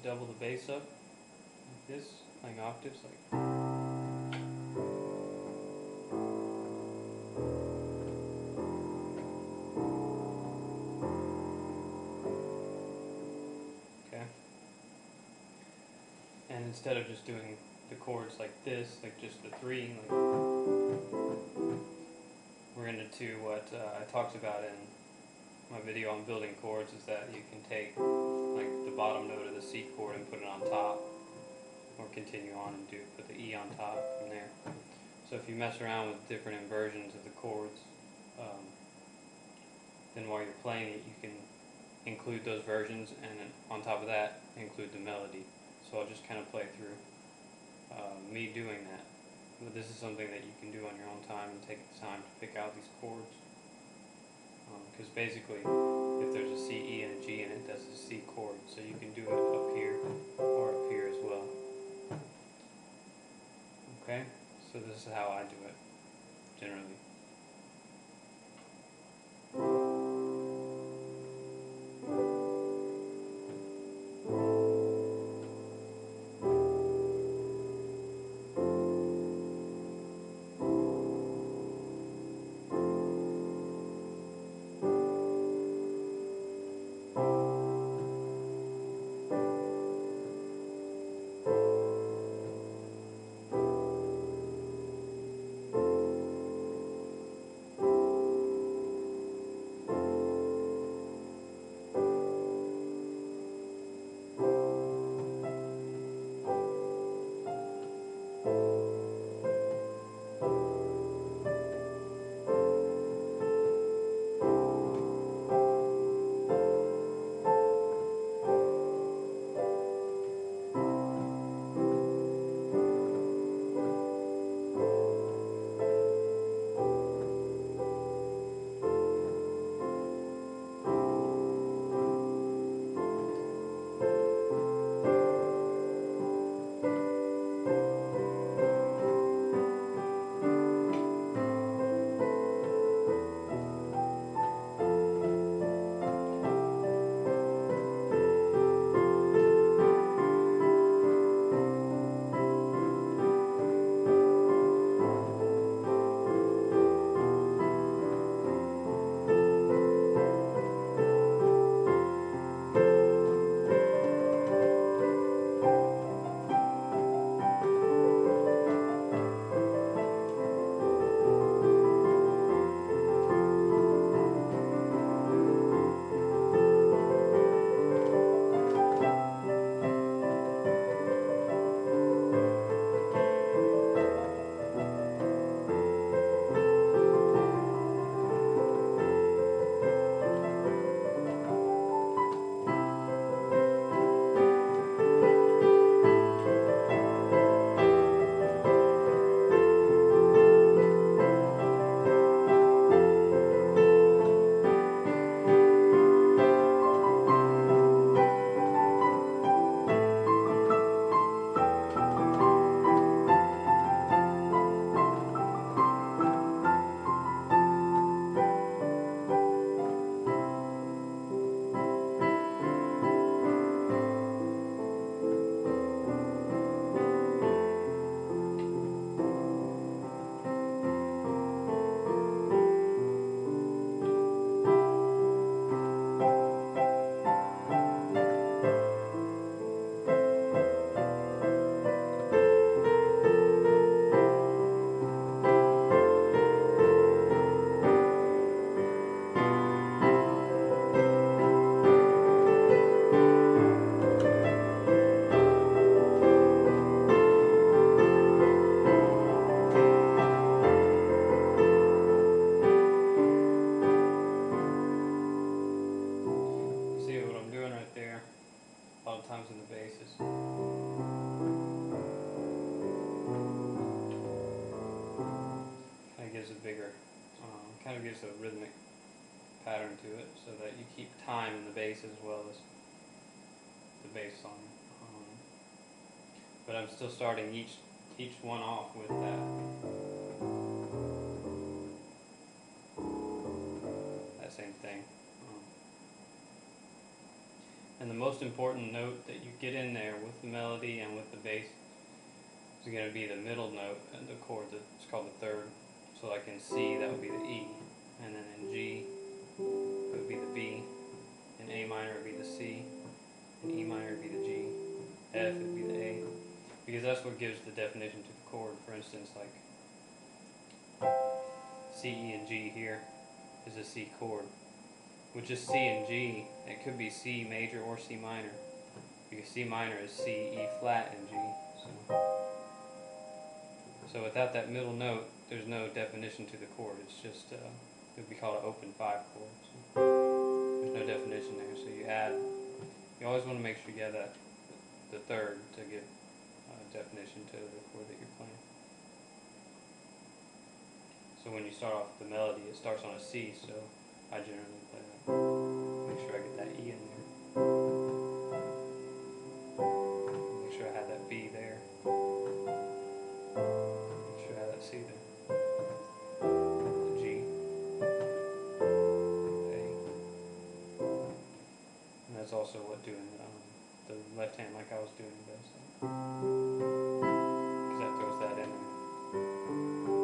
double the bass up like this, playing octaves like. Okay. And instead of just doing the chords like this, like just the three, like, we're going to do what I talked about in my video on building chords, is that you can take like the bottom note of the C chord and put it on top, or continue on and put the E on top from there. So if you mess around with different inversions of the chords, then while you're playing it, you can include those versions, and then on top of that include the melody. So I'll just kind of play through me doing that. But this is something that you can do on your own time and take the time to pick out these chords. Because basically, if there's a C, E, and a G in it, that's a C chord. So you can do it up here or up here as well. Okay? So this is how I do it, generally. times in the basses. Kind of gives a bigger, kind of gives a rhythmic pattern to it, so that you keep time in the bass as well as the bass song. But I'm still starting each one off with that same thing. And the most important note that you get in there with the melody and with the bass is going to be the middle note and the chord that's called the third. So like in C, that would be the E, and then in G, it would be the B, in A minor it would be the C, in E minor it would be the G, F it would be the A, because that's what gives the definition to the chord. For instance, like C, E, and G here is a C chord. With just C and G, it could be C major or C minor, because C minor is C, E flat, and G. So without that middle note, there's no definition to the chord. It's just, it would be called an open 5 chord. So there's no definition there. So you always want to make sure you have the third to give definition to the chord that you're playing. So when you start off with the melody, it starts on a C, so I generally play that. Make sure I get that E in there. Make sure I have that B there. Make sure I have that C there. The G. The A. And that's also what doing the left hand like I was doing does. Because that throws that in there.